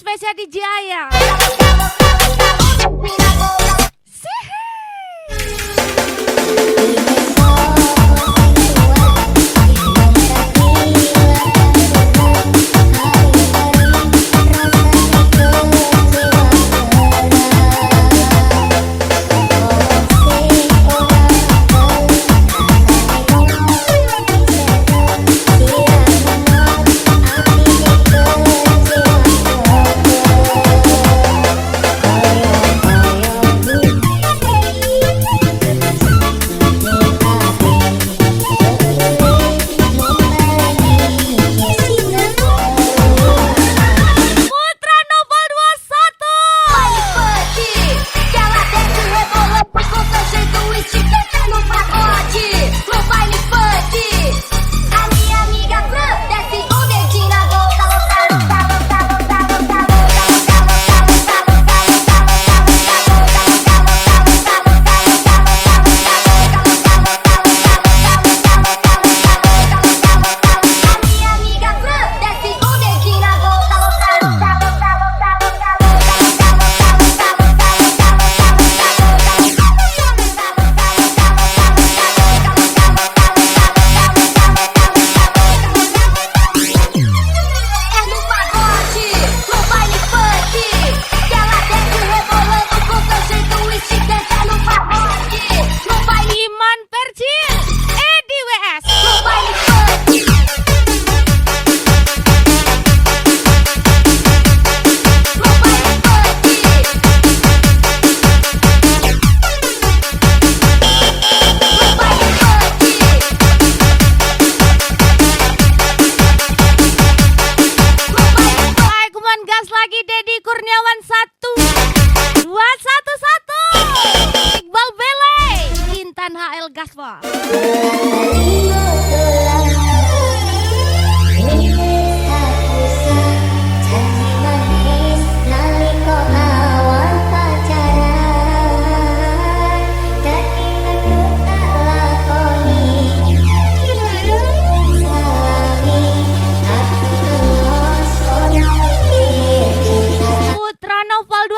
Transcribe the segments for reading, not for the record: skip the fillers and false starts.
spesial di Jaya. Gaspa. Putra Novel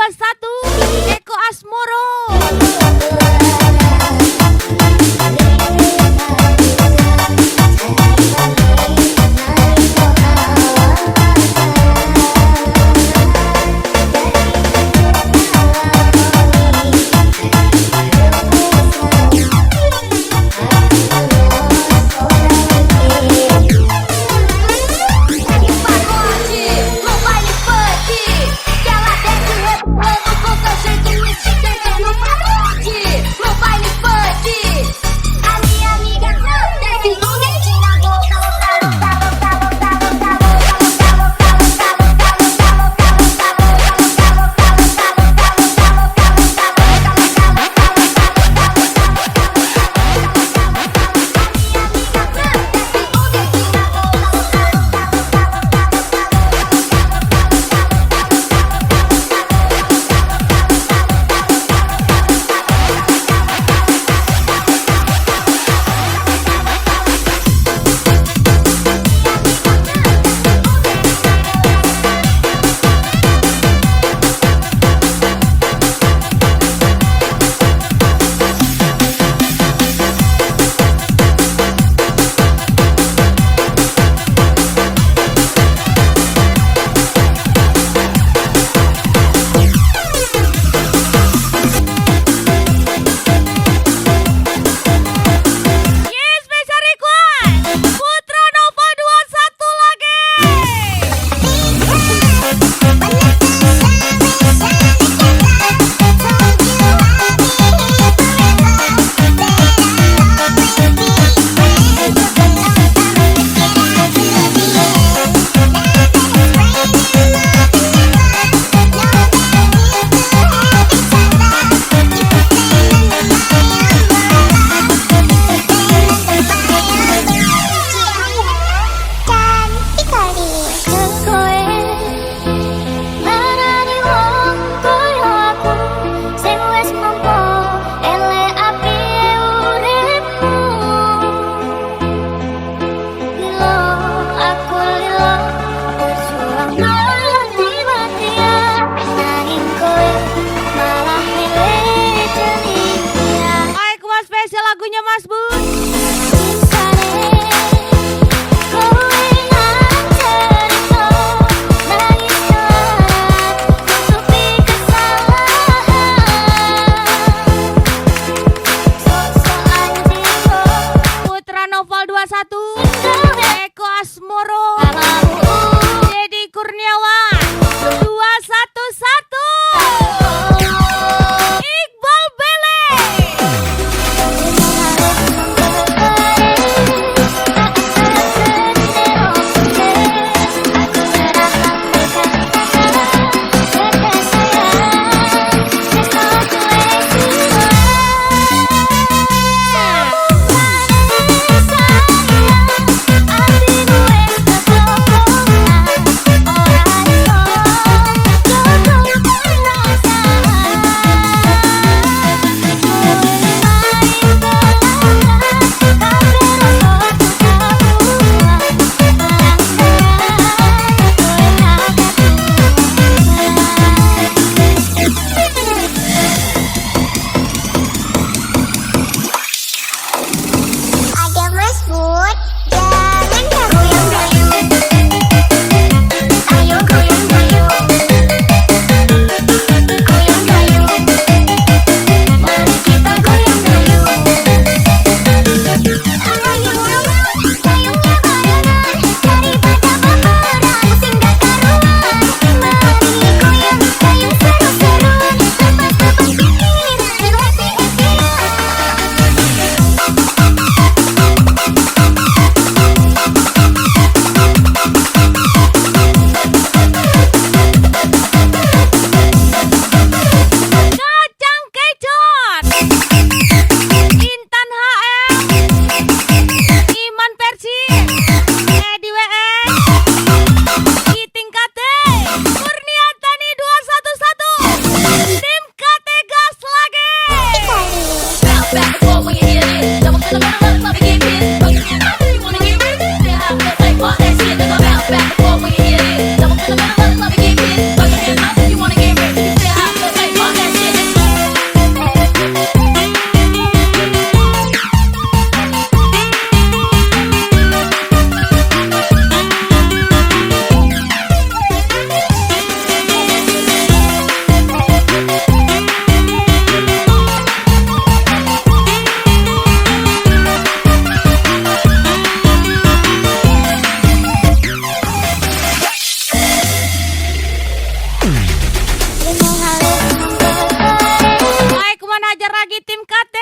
belajar lagi tim KT.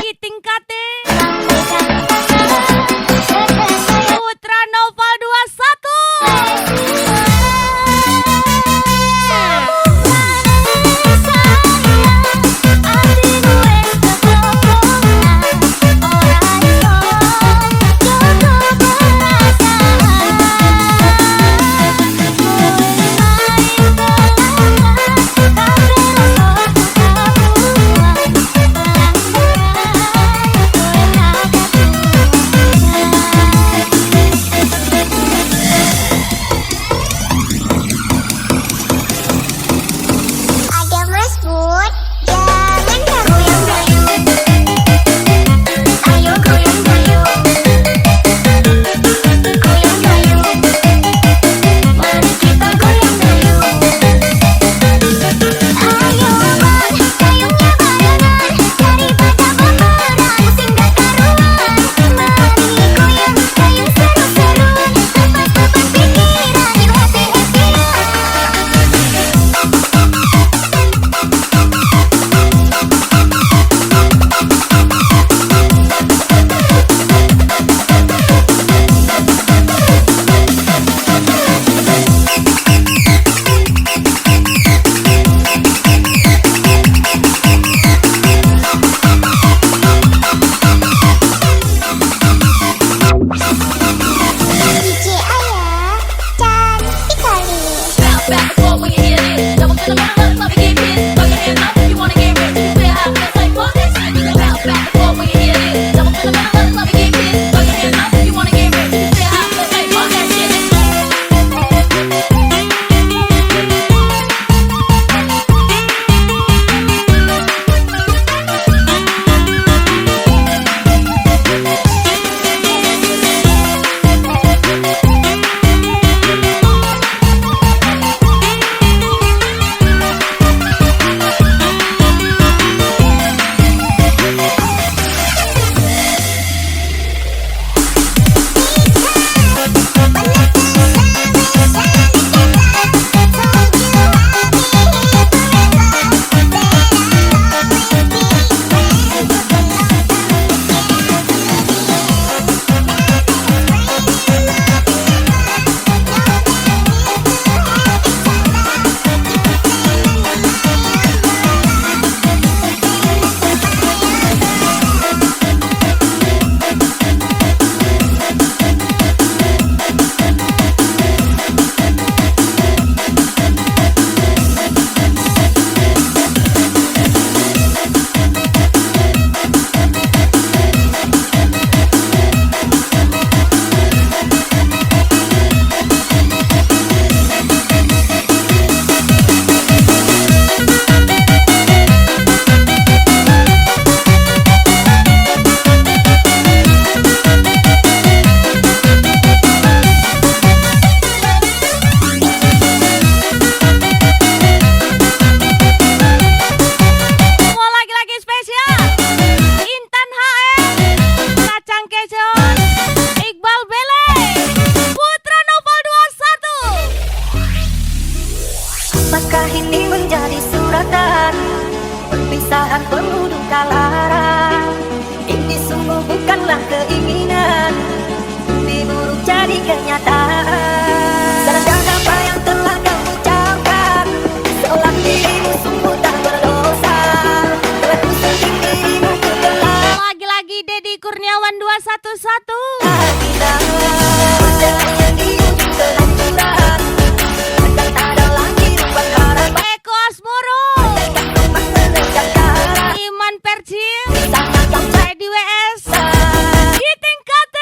Giting KT. Putra Noval 21. Apakah ini menjadi suratan perpisahan penuh duka lara? Ini sungguh bukanlah keinginan, mimpi buruk jadi kenyataan. Sadar apa yang telah kamu ucapkan, seolah dirimu sungguh tak berdosa. Telah ku sendiri dirimu ku telah. Lagi-lagi Deddy Kurniawan 211. Kita berjaya di ujung kehancuran. Eko Asmoro, Iman Percil, Freddy WS, Giting KT.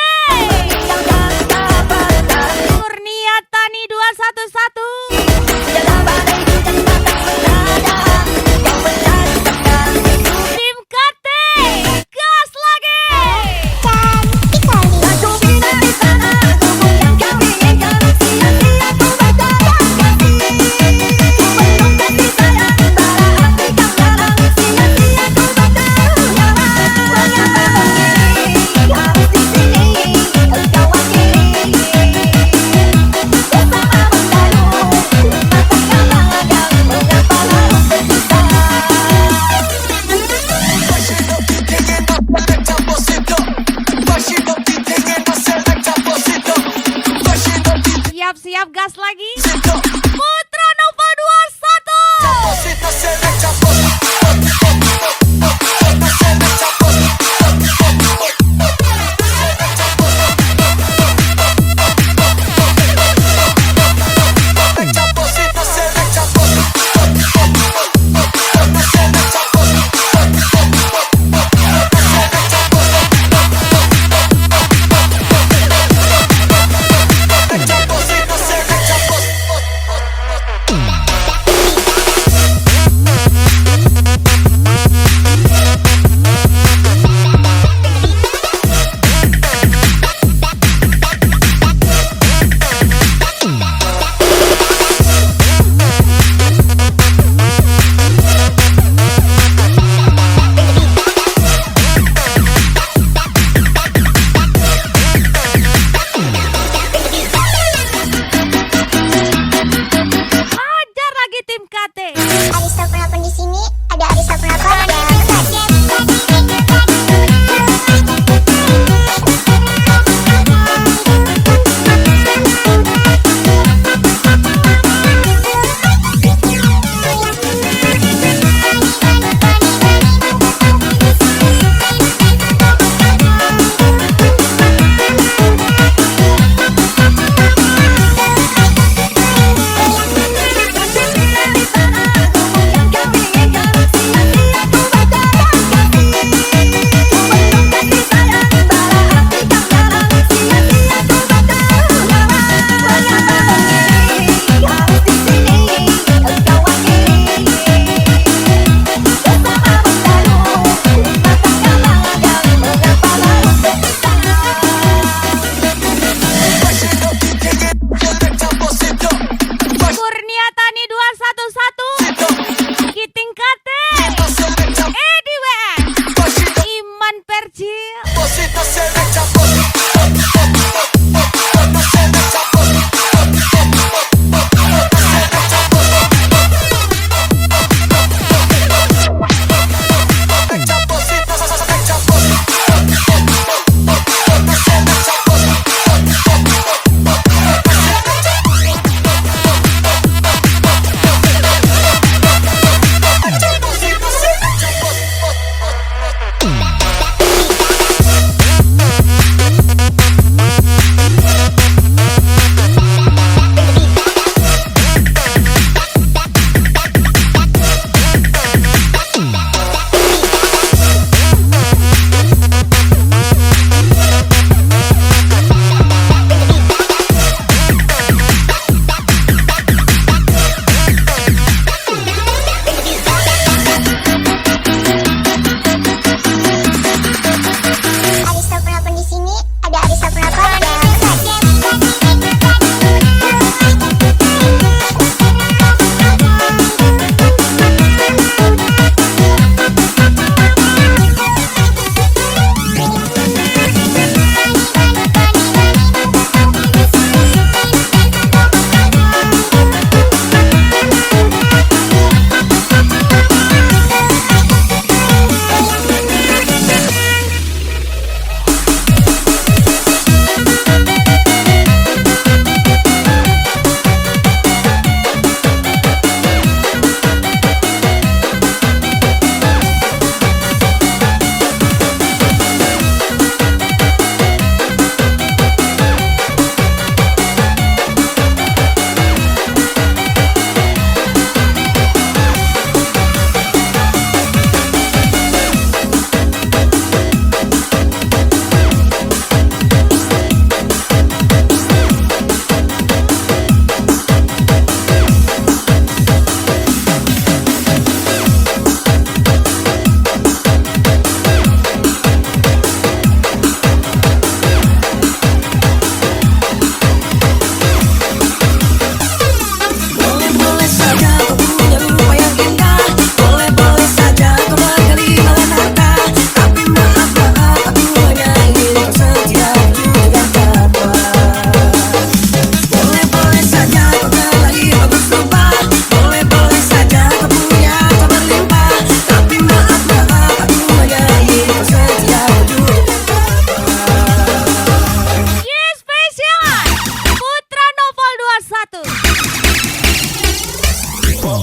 Eko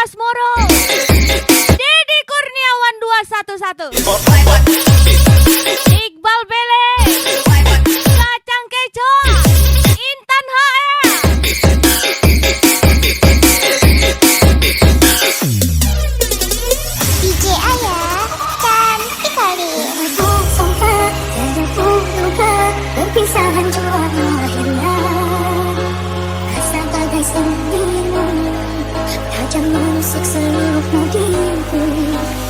Asmoro, Deddy Kurniawan 211, Iqbal Bele, Kacang Keco, Intan HR, DJ Ayah cantik kali. Aku sangka dan aku lupa perpisahan jua akhirnya. Rasa bagai sendirimu tajam menusuk seluruh nadiku.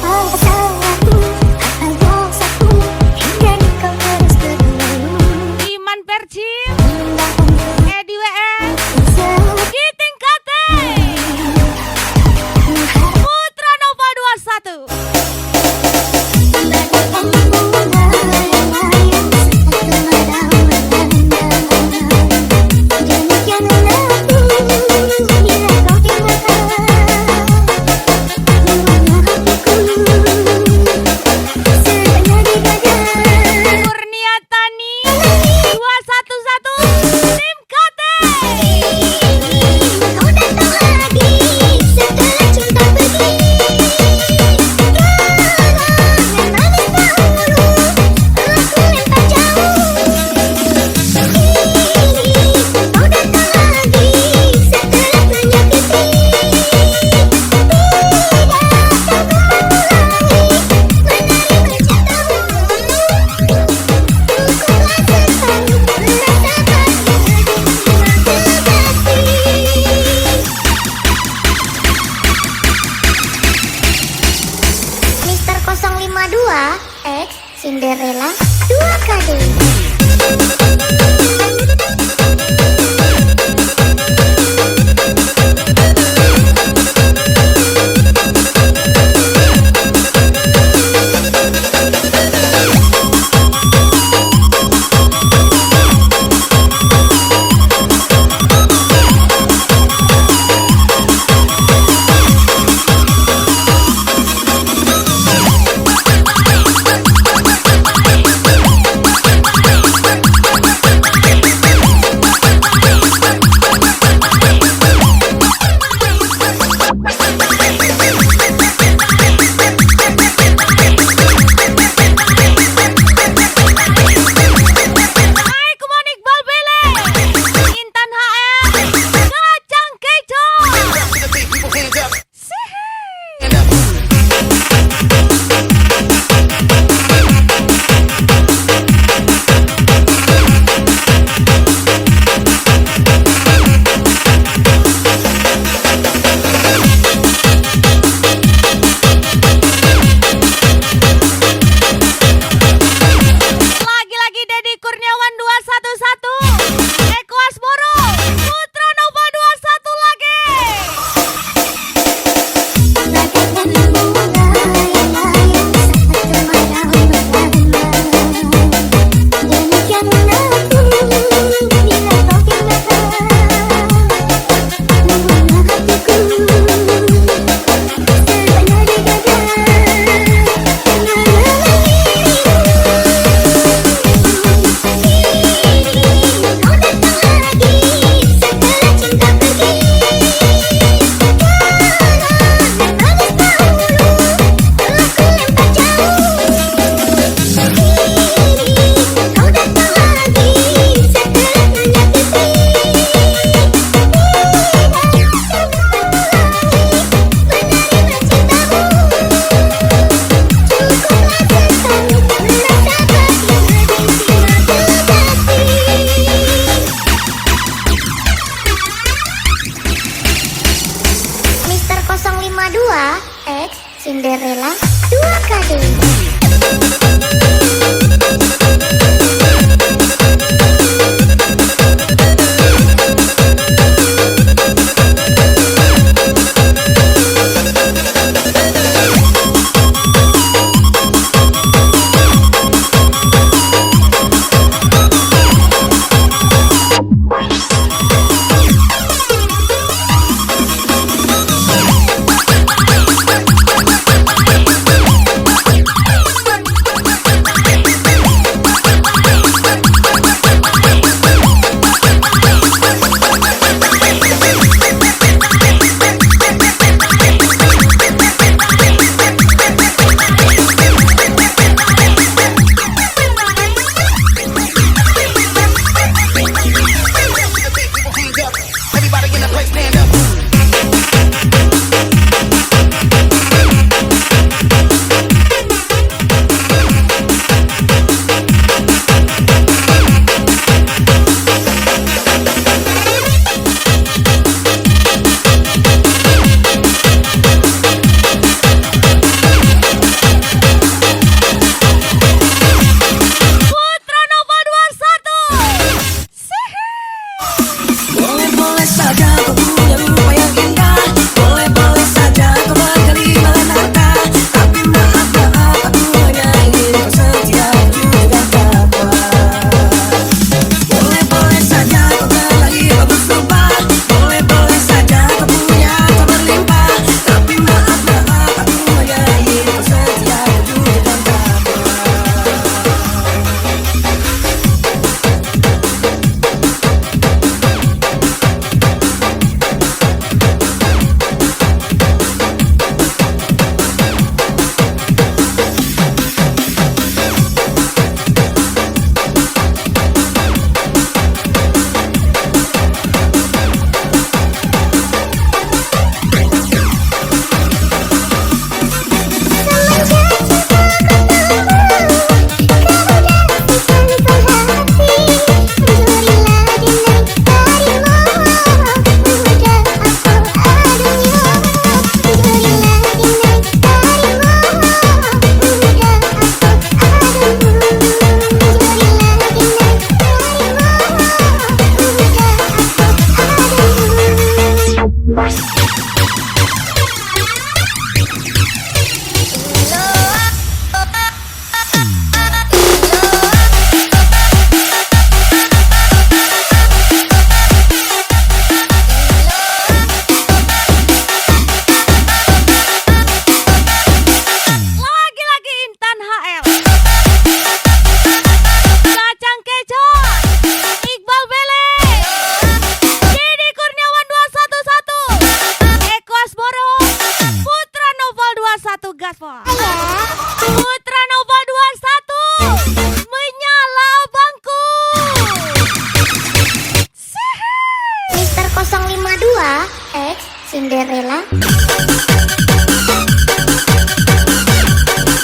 Apa salahku, apa dosaku hingga kau terus berdua. Iman Percim, Meninggalkan Edi WS, bisa Giting Kate, Putra Nova 21. Kurnia Tani 211, Tim Kate. Kau datang lagi setelah cinta pergi. Yang manis dahulu aku lempar jauh. Kau datang lagi setelah menyakiti. Tidak akan mengulangi menari bercintamu. Mister 052 X Cinderella 2 kali.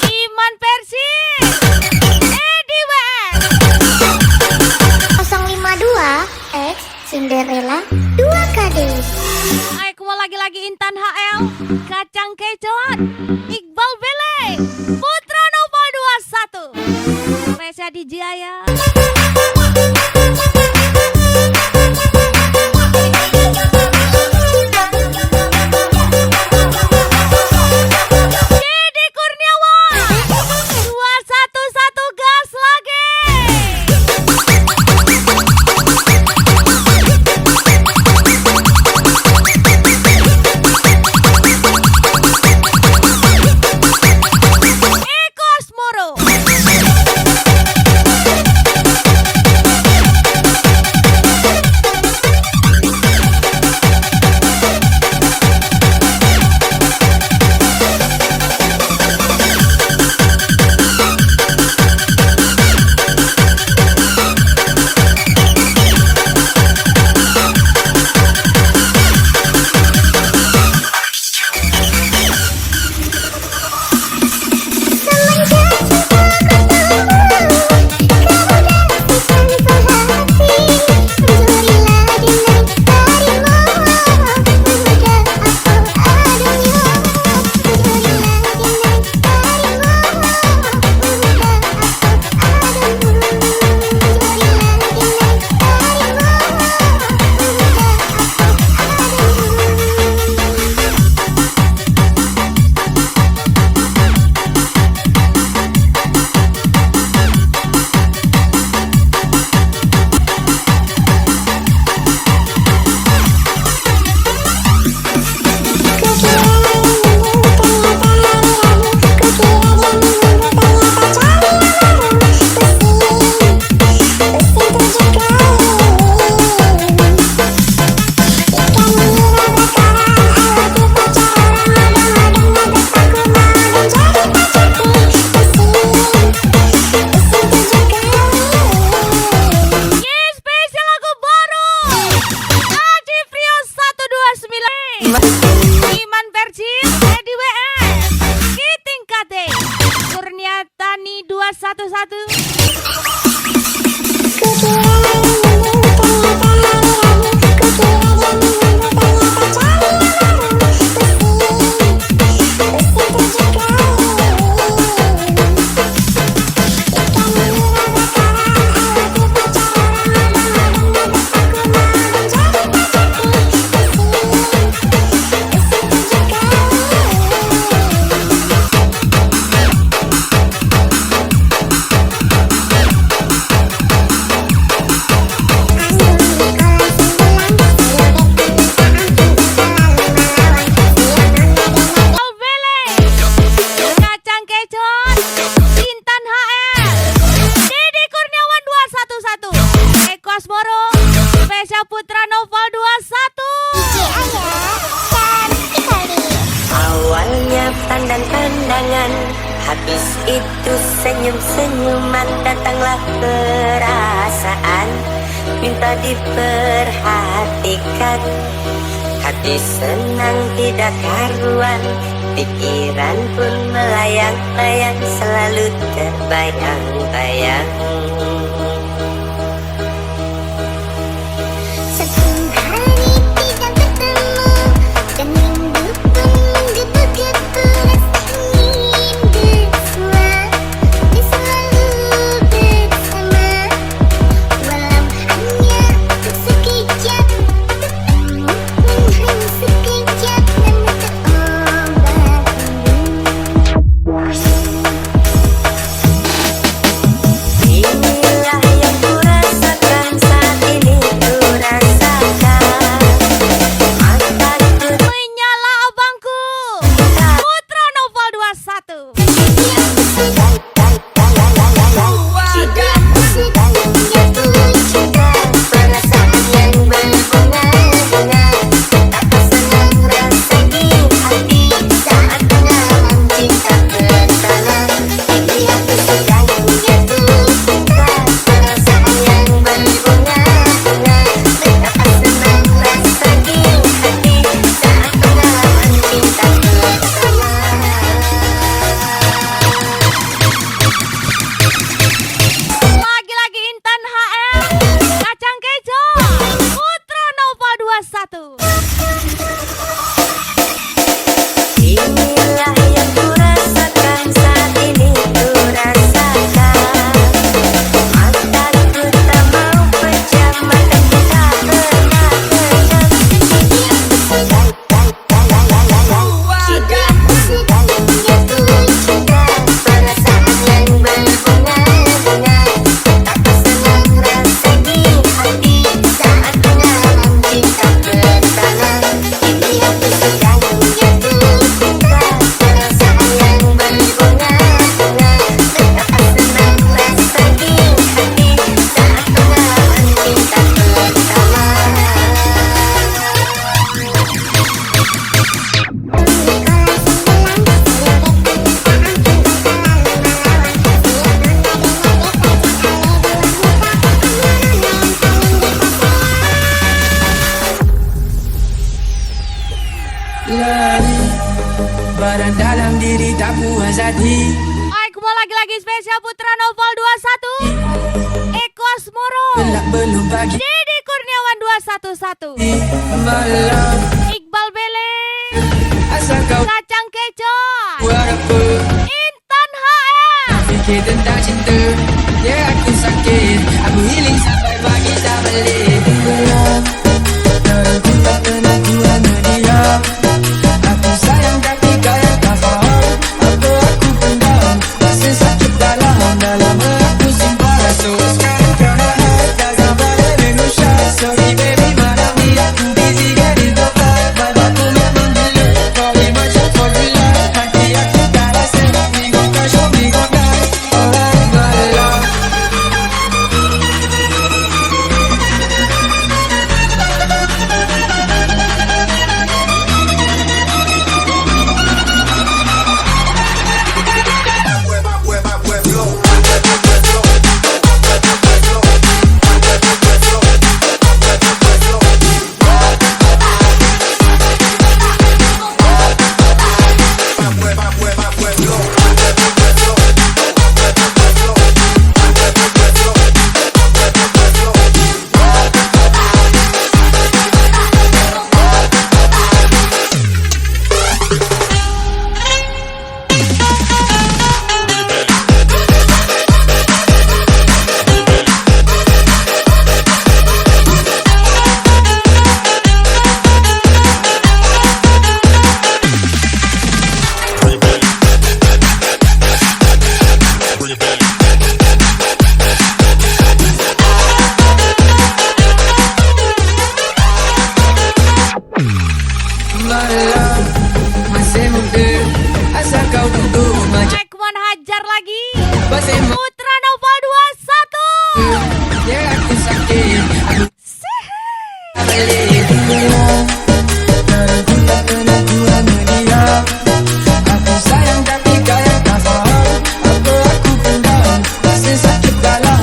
Iman Persib, Edi WS. 052 X Cinderella 2 Kades. Aku mau lagi-lagi Intan HL, Kacang Kecot, Iqbal Bele, Putra Nova 21, Reza Dijaya. Dedi Kurniawan, 211 gas lagi. Eko Asmoro, spesial lagu baru, Aji Prio 129, Iman Persib, Edi WS, Kiting Kate, Kurniatani 211. Kacang Kecot, Intan HL, Dedi Kurniawan 211, Eko Asmoro, spesial Putra Novel 21. Awalnya pandang-pandangan, habis itu senyum-senyuman, datanglah perasaan, minta diperhatikan. Hati senang tidak karuan, pikiran pun melayang-layang, selalu terbayang-bayang. Satu hari tidak bertemu dan rindu pun menggebu-gebu, rasa ingin bersua dan selalu bersama, walau hanya untuk sekejap, hanya sekejap, namun terobat rindu. Inilah Hai, kembali lagi spesial Putra Novel 21, Eko Asmoro, Didi Kurniawan 211, Iqbal Bele, Kacang Kecot, Intan HM. Fikir tentang cinta, ya aku sakit, aku healing sampai pagi tak balik. Aku tak pernah ku hanya dia. Aku sayang tapi kaya tak faham. Apa aku pendam, rasa sakit dalam aku simpan rasa. Sekarang kau nak hide, tak sabar Indonesia. Sorry baby, malam ni aku busy getting the vibe. Vibe aku memang gila, kau ni macam formula. Hati aku tak rasa, we gon' cash or we gon' die. Alright my love. Malam masih muda, asal kau tentu macam Ekman hajar lagi, masih muda. Putra Novel 21. Ya aku sakit, aku tak balik. Aku tak pernah ku hanya dia. Aku sayang tapi kaya tak faham. Apa aku pendam, rasa sakit dalam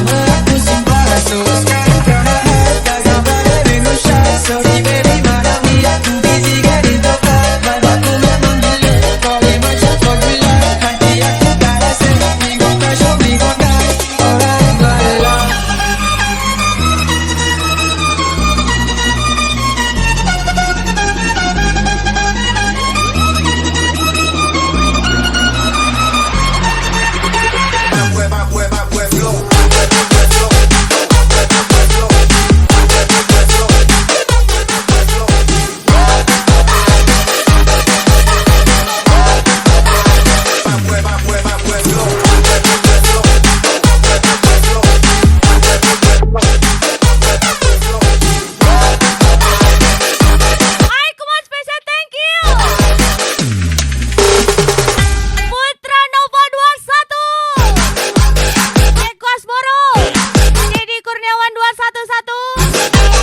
aku simpan rasa. Sekarang kau nak hide, tak sabar Indonesia. Sorry baby, malam ni aku busy getting the vibe. Vibe aku memang gila, kau ni macam formula. Hati aku tak rasa, we gon' cash or we gon' die. Alright my love. Hai, come on special thank you. Putra Novel 21, Eko Asmoro, Didi Kurniawan 211,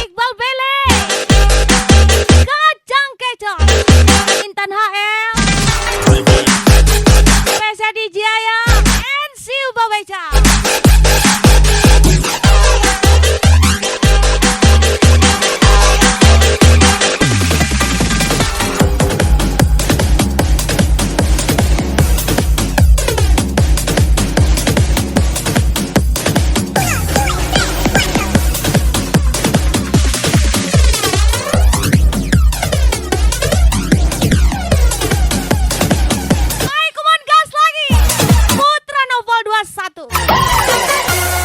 Iqbal Bele, Kacang Kecot, Intan HM, Spesial DJ Ayam, and see you Babeca. Hai, come on gas lagi. Putra Novel 21.